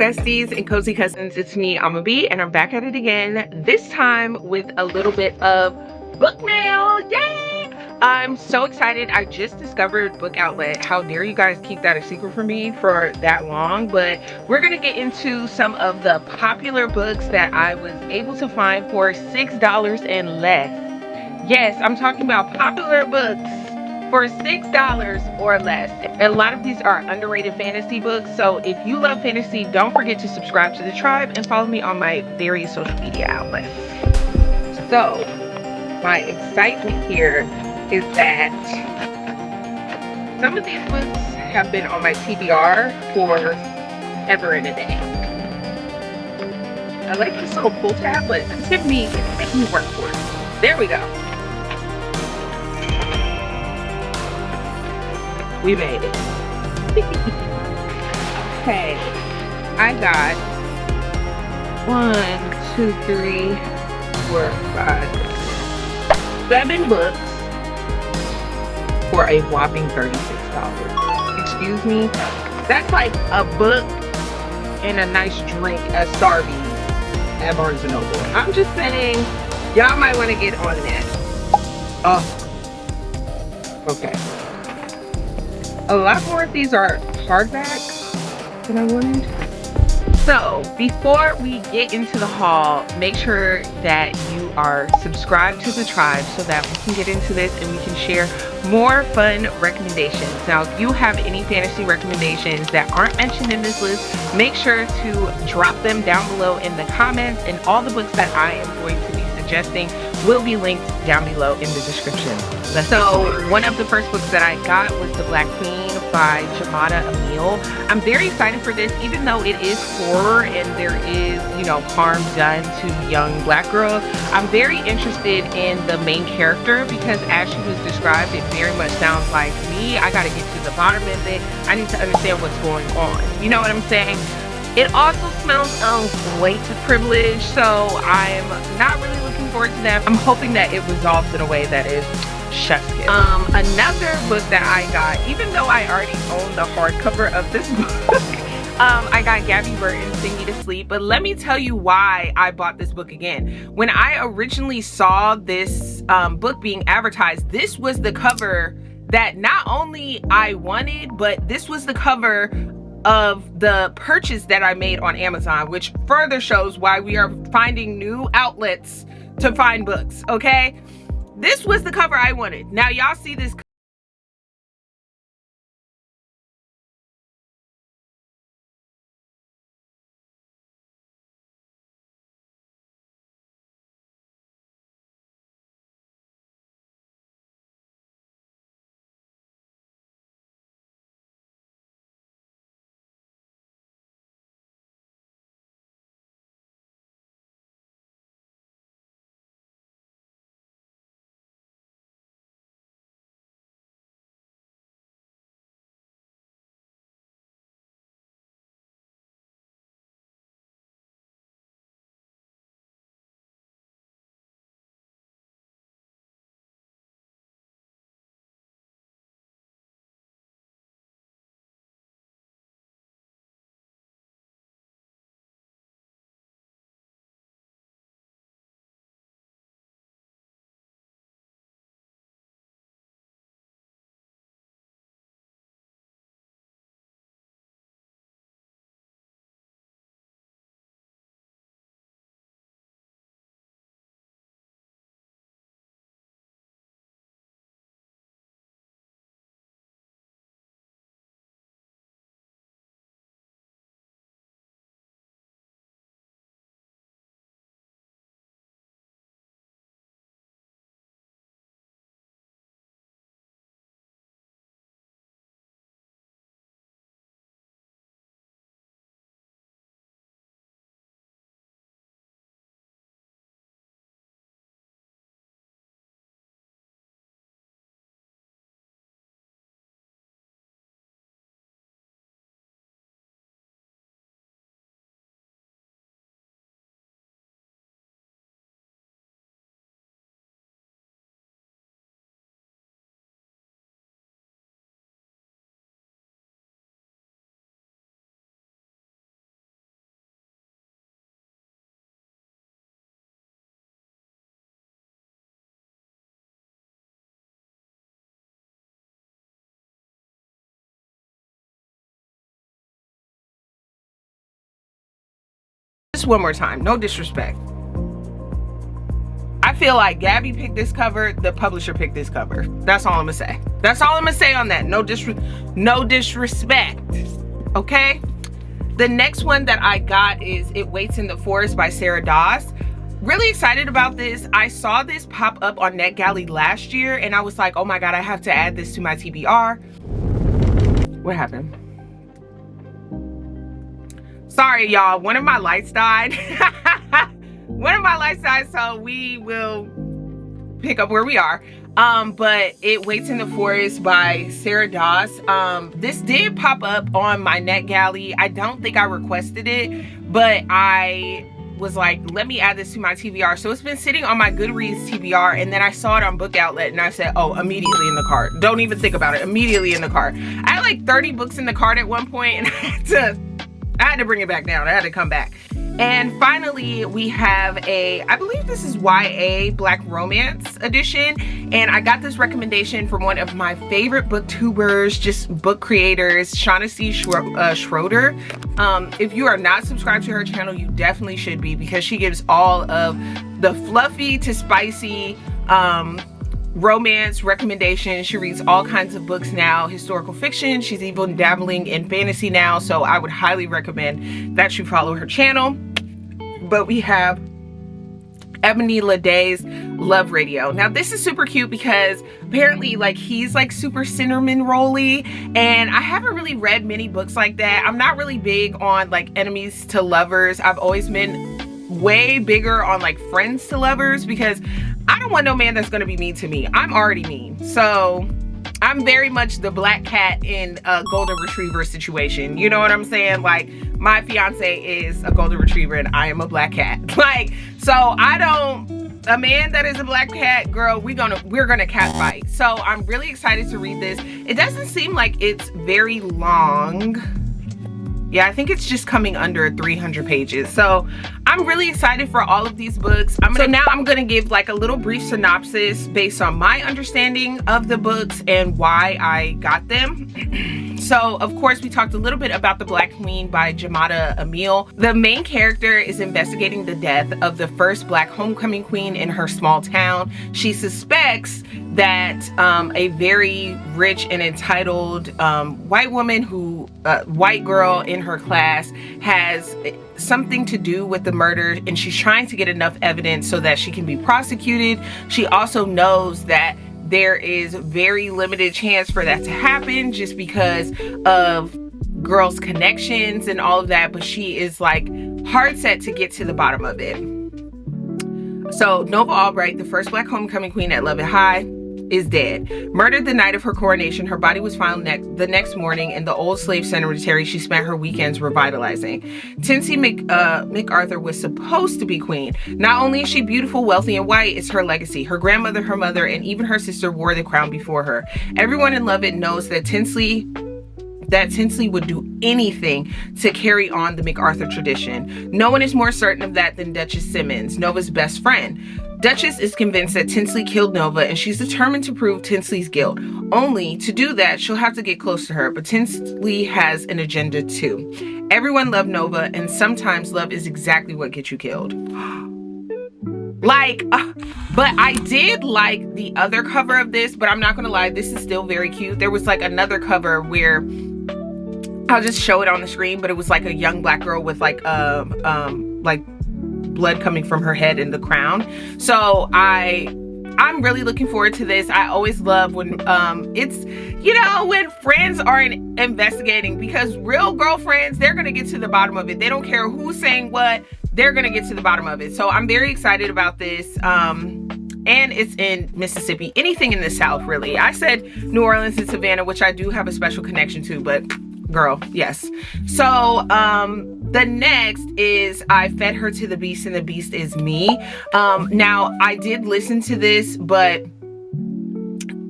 besties and cozy cousins, it's me, B, and I'm back at it again, this time with a little bit of book mail. Yay! I'm so excited. I just discovered Book Outlet. How dare you guys keep that a secret from me for that long? But we're gonna get into some of the popular books that I was able to find for $6 and less. Yes, I'm talking about popular books for $6 or less. A lot of these are underrated fantasy books. So if you love fantasy, don't forget to subscribe to the tribe and follow me on my various social media outlets. So my excitement here is that some of these books have been on my TBR for ever and a day. I like this little pull tab, but it's making me work for it. There we go. We made it. Okay, I got 1, 2, 3, 4, 5, 7 books for a whopping $36. Excuse me? That's like a book and a nice drink at Starbucks at Barnes & Noble. I'm just saying, y'all might want to get on that. Oh, okay. A lot more of these are hardbacks than I wanted. So before we get into the haul, make sure that you are subscribed to the tribe so that we can get into this and we can share more fun recommendations. Now, if you have any fantasy recommendations that aren't mentioned in this list, make sure to drop them down below in the comments, and all the books that I am going to be suggesting will be linked down below in the description. So one of the first books that I got was The Black Queen by Jamada Emil. I'm very excited for this, even though it is horror and there is, you know, harm done to young black girls. I'm very interested in the main character because as she was described, it very much sounds like me. I gotta get to the bottom of it. I need to understand what's going on. You know what I'm saying? It also smells of white privilege, so I'm not really looking forward to that. I'm hoping that it resolves in a way that is chef's kiss. Another book that I got, even though I already own the hardcover of this book, I got Gabby Burton's Sing Me to Sleep, but let me tell you why I bought this book again. When I originally saw this book being advertised, this was the cover that not only I wanted, but this was the cover of the purchase that I made on Amazon, which further shows why we are finding new outlets to find books, okay? This was the cover I wanted. Now y'all see this just one more time, no disrespect. I feel like Gabby picked this cover, the publisher picked this cover. That's all I'm gonna say. That's all I'm gonna say on that. No disrespect, okay? The next one that I got is It Waits in the Forest by Sarah Doss. Really excited about this. I saw this pop up on NetGalley last year and I was like, oh my God, I have to add this to my TBR. What happened? Sorry, y'all, one of my lights died. One of my lights died, so we will pick up where we are. But It Waits in the Forest by Sarah Doss. This did pop up on my NetGalley. I don't think I requested it, but I was like, let me add this to my TBR. So it's been sitting on my Goodreads TBR, and then I saw it on Book Outlet and I said, oh, immediately in the cart. Don't even think about it, immediately in the cart. I had like 30 books in the cart at one point and I had to bring it back down. I had to come back. And finally, we have I believe this is YA Black Romance edition. And I got this recommendation from one of my favorite booktubers, just book creators, Shaughnessy Schroeder. If you are not subscribed to her channel, you definitely should be, because she gives all of the fluffy to spicy romance recommendations. She reads all kinds of books now, historical fiction. She's even dabbling in fantasy now, so I would highly recommend that you follow her channel. But we have Ebony Leday's Love Radio. Now this is super cute because apparently like he's like super cinnamon rolly, and I haven't really read many books like that. I'm not really big on like enemies to lovers. I've always been way bigger on like friends to lovers, because I don't want no man that's gonna be mean to me. I'm already mean. So I'm very much the black cat in a golden retriever situation. You know what I'm saying? Like, my fiance is a golden retriever and I am a black cat. Like, so a man that is a black cat, girl, we're gonna cat fight. So I'm really excited to read this. It doesn't seem like it's very long. Yeah, I think it's just coming under 300 pages. So I'm really excited for all of these books. So now I'm gonna give like a little brief synopsis based on my understanding of the books and why I got them. So of course we talked a little bit about The Black Queen by Jamada Emile. The main character is investigating the death of the first black homecoming queen in her small town. She suspects that a very rich and entitled white woman white girl in her class has something to do with the murder, and she's trying to get enough evidence so that she can be prosecuted. She also knows that there is very limited chance for that to happen just because of girls' connections and all of that, but she is like hard set to get to the bottom of it. So Nova Albright, the first black homecoming queen at Levitt High, is dead. Murdered the night of her coronation, her body was found the next morning in the old slave cemetery she spent her weekends revitalizing. Tinsley MacArthur was supposed to be queen. Not only is she beautiful, wealthy, and white, it's her legacy. Her grandmother, her mother, and even her sister wore the crown before her. Everyone in Levitt knows that Tinsley would do anything to carry on the MacArthur tradition. No one is more certain of that than Duchess Simmons, Nova's best friend. Duchess is convinced that Tinsley killed Nova, and she's determined to prove Tinsley's guilt. Only to do that, she'll have to get close to her, but Tinsley has an agenda too. Everyone loved Nova, and sometimes love is exactly what gets you killed. But I did like the other cover of this, but I'm not gonna lie, this is still very cute. There was like another cover where, I'll just show it on the screen, but it was like a young black girl with like blood coming from her head in the crown. So I'm really looking forward to this. I always love when it's, you know, when friends are investigating, because real girlfriends, they're gonna get to the bottom of it. They don't care who's saying what, they're gonna get to the bottom of it. So I'm very excited about this. And it's in Mississippi, anything in the South really. I said New Orleans and Savannah, which I do have a special connection to, but girl, yes. So the next is I Fed Her to the Beast and the Beast Is Me. Now I did listen to this, but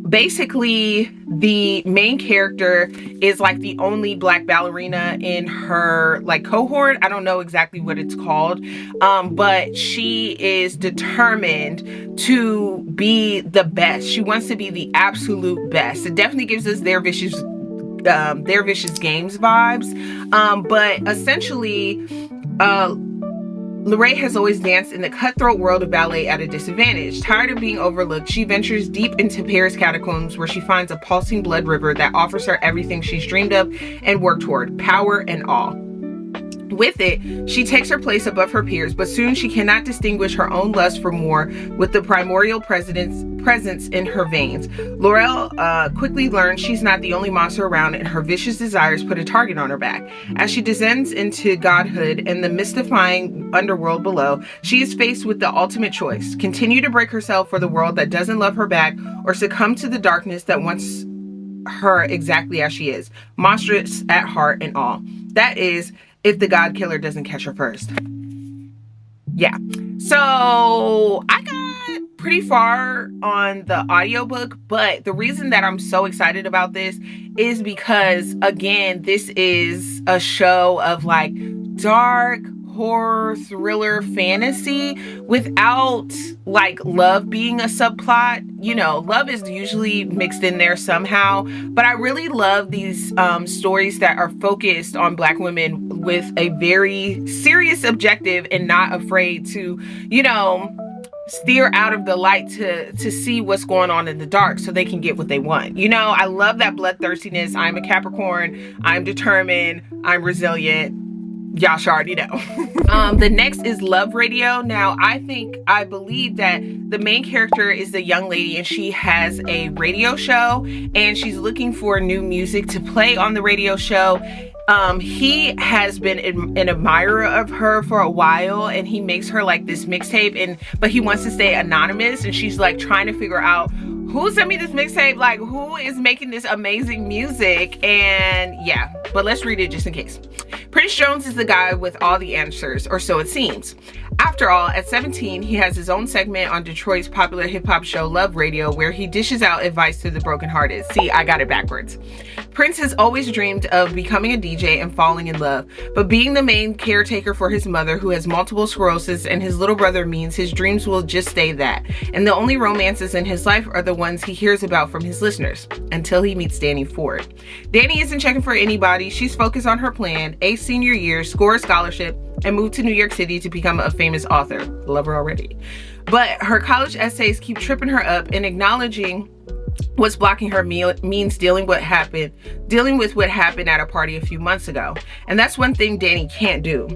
basically the main character is like the only black ballerina in her like cohort. I don't know exactly what it's called, but she is determined to be the best. She wants to be the absolute best. It definitely gives us Their Vicious Games vibes, but essentially Lorraine has always danced in the cutthroat world of ballet at a disadvantage. Tired of being overlooked, she ventures deep into Paris catacombs where she finds a pulsing blood river that offers her everything she's dreamed of and worked toward, power and awe. With it, she takes her place above her peers, but soon she cannot distinguish her own lust for more with the primordial presence in her veins. Laurel quickly learns she's not the only monster around, and her vicious desires put a target on her back. As she descends into godhood and the mystifying underworld below, she is faced with the ultimate choice: continue to break herself for the world that doesn't love her back, or succumb to the darkness that wants her exactly as she is, monstrous at heart and all. That is, if the God Killer doesn't catch her first. Yeah. So I got pretty far on the audiobook, but the reason that I'm so excited about this is because, again, this is a show of like dark horror thriller fantasy without like love being a subplot. You know, love is usually mixed in there somehow, but I really love these stories that are focused on Black women with a very serious objective and not afraid to, you know, steer out of the light to see what's going on in the dark so they can get what they want. You know, I love that bloodthirstiness. I'm a Capricorn. I'm determined. I'm resilient. Y'all should already know. The next is Love Radio. Now, I believe that the main character is the young lady, and she has a radio show, and she's looking for new music to play on the radio show. He has been an admirer of her for a while, and he makes her like this mixtape, but he wants to stay anonymous, and she's like trying to figure out who sent me this mixtape, like who is making this amazing music. And yeah, but let's read it just in case. Prince Jones is the guy with all the answers, or so it seems. After all, at 17, he has his own segment on Detroit's popular hip-hop show Love Radio, where he dishes out advice to the brokenhearted. See, I got it backwards. Prince has always dreamed of becoming a DJ and falling in love, but being the main caretaker for his mother, who has multiple sclerosis, and his little brother, means his dreams will just stay that. And the only romances in his life are the ones he hears about from his listeners, until he meets Danny Ford. Danny isn't checking for anybody. She's focused on her plan, ace senior year, score a scholarship, and move to New York City to become a famous author. Love her already. But her college essays keep tripping her up, and acknowledging what's blocking her means dealing with what happened at a party a few months ago. And that's one thing Danny can't do.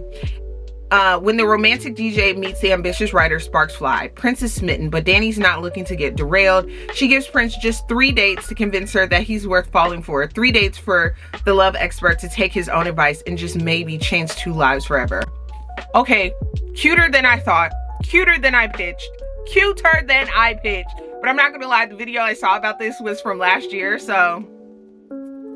When the romantic DJ meets the ambitious writer, sparks fly. Prince is smitten, but Danny's not looking to get derailed. She gives Prince just 3 dates to convince her that he's worth falling for. 3 dates for the love expert to take his own advice and just maybe change 2 lives forever. Okay, cuter than I thought, cuter than I pitched, cuter than I pitched. But I'm not gonna lie, the video I saw about this was from last year, so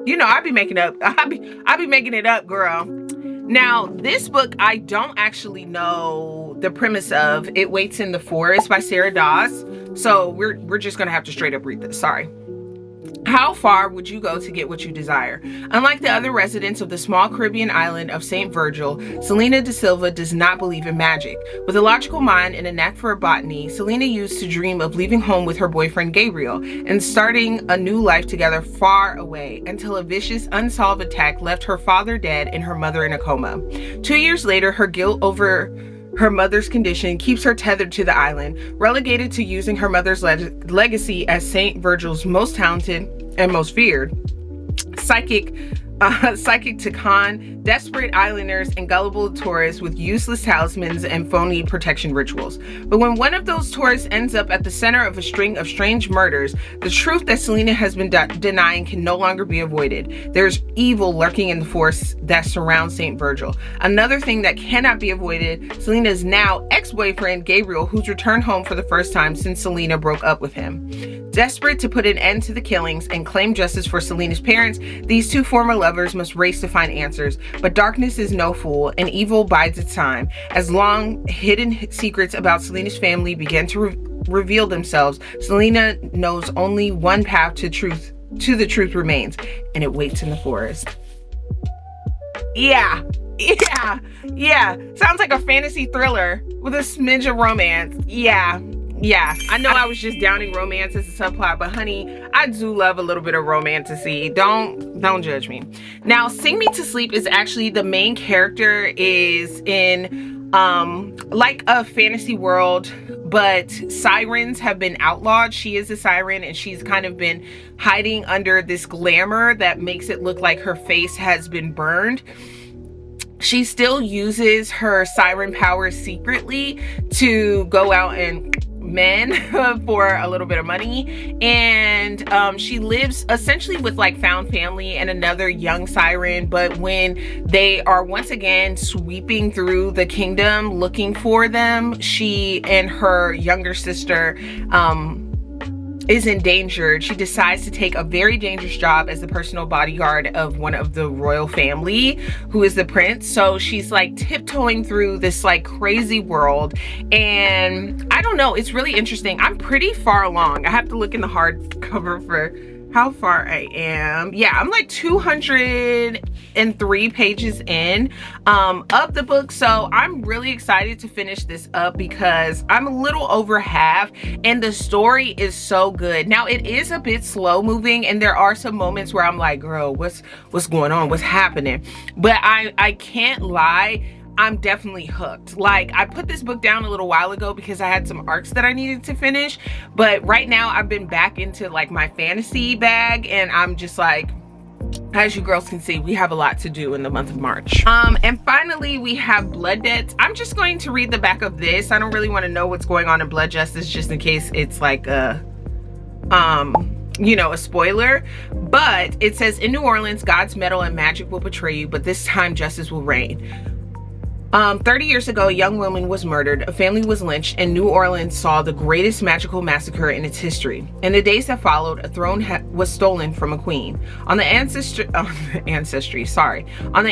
you know, I be making it up, girl. Now, this book, I don't actually know the premise of. It Waits in the Forest by Sarah Dawes. So we're just gonna have to straight up read this. Sorry. How far would you go to get what you desire? Unlike the other residents of the small Caribbean island of St. Virgil, Selena da Silva does not believe in magic. With a logical mind and a knack for botany, Selena used to dream of leaving home with her boyfriend Gabriel and starting a new life together far away, until a vicious, unsolved attack left her father dead and her mother in a coma. 2 years later, her guilt over her mother's condition keeps her tethered to the island, relegated to using her mother's legacy as St. Virgil's most talented and most feared psychic to con desperate islanders and gullible tourists with useless talismans and phony protection rituals. But when one of those tourists ends up at the center of a string of strange murders, the truth that Selena has been denying can no longer be avoided. There's evil lurking in the forests that surround St. Virgil. Another thing that cannot be avoided, Selena's now ex-boyfriend Gabriel, who's returned home for the first time since Selena broke up with him. Desperate to put an end to the killings and claim justice for Selena's parents, these two former lovers must race to find answers. But darkness is no fool, and evil bides its time. As long hidden secrets about Selena's family begin to reveal themselves, Selena knows only one path to the truth remains, and it waits in the forest. Yeah. Sounds like a fantasy thriller with a smidge of romance. Yeah, I know I was just downing romance as a subplot, but honey, I do love a little bit of romantasy. Don't judge me. Now, Sing Me to Sleep is actually, the main character is in like a fantasy world, but sirens have been outlawed. She is a siren, and she's kind of been hiding under this glamour that makes it look like her face has been burned. She still uses her siren powers secretly to go out and men for a little bit of money, and she lives essentially with like found family and another young siren. But when they are once again sweeping through the kingdom looking for them, she and her younger sister is endangered. She decides to take a very dangerous job as the personal bodyguard of one of the royal family, who is the prince. So she's like tiptoeing through this like crazy world, and I don't know, it's really interesting. I'm pretty far along. I have to look in the hardcover for how far I am. Yeah, I'm like 203 pages in of the book, so I'm really excited to finish this up because I'm a little over half and the story is so good. Now it is a bit slow moving, and there are some moments where I'm like, girl, what's going on, what's happening? But I can't lie, I'm definitely hooked. Like, I put this book down a little while ago because I had some arcs that I needed to finish, but right now I've been back into like my fantasy bag, and I'm just like, as you girls can see, we have a lot to do in the month of March. And finally we have Blood Debts. I'm just going to read the back of this. I don't really want to know what's going on in Blood Justice, just in case it's like a you know, a spoiler. But it says, in New Orleans, God's metal and magic will betray you, but this time justice will reign. 30 years ago, a young woman was murdered, a family was lynched, and New Orleans saw the greatest magical massacre in its history. In the days that followed, a throne was stolen from a queen. On the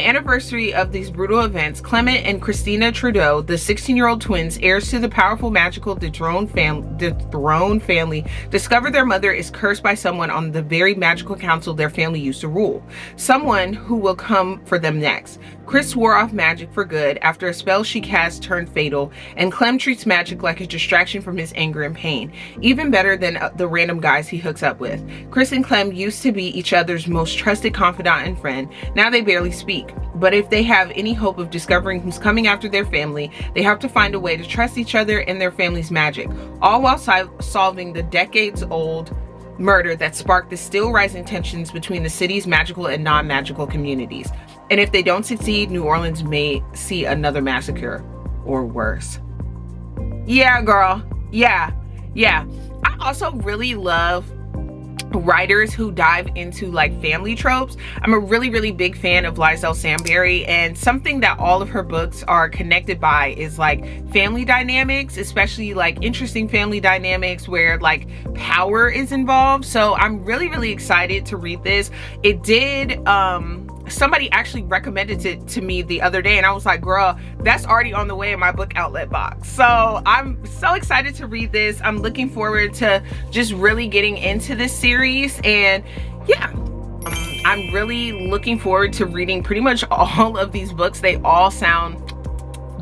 anniversary of these brutal events, Clement and Christina Trudeau, the 16-year-old twins, heirs to the powerful magical dethroned family, discover their mother is cursed by someone on the very magical council their family used to rule. Someone who will come for them next. Chris swore off magic for good after a spell she cast turned fatal, and Clem treats magic like a distraction from his anger and pain, even better than the random guys he hooks up with. Chris and Clem used to be each other's most trusted confidant and friend. Now they barely speak. But if they have any hope of discovering who's coming after their family, they have to find a way to trust each other and their family's magic, all while solving the decades-old murder that sparked the still rising tensions between the city's magical and non-magical communities. And if they don't succeed, New Orleans may see another massacre or worse. Yeah, girl. Yeah. I also really love writers who dive into like family tropes. I'm a really big fan of Lizelle Samberry, and something that all of her books are connected by is like family dynamics, especially like interesting family dynamics where like power is involved. So I'm really excited to read this. It did somebody actually recommended it to me the other day, and I was like, girl, that's already on the way in my book outlet box. So I'm so excited to read this. I'm looking forward to just really getting into this series, and yeah, I'm really looking forward to reading pretty much all of these books. They all sound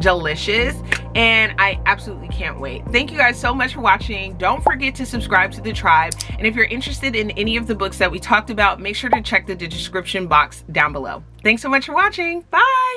delicious, and I absolutely can't wait. Thank you guys so much for watching. Don't forget to subscribe to the tribe, and if you're interested in any of the books that we talked about, make sure to check the description box down below. Thanks so much for watching. Bye.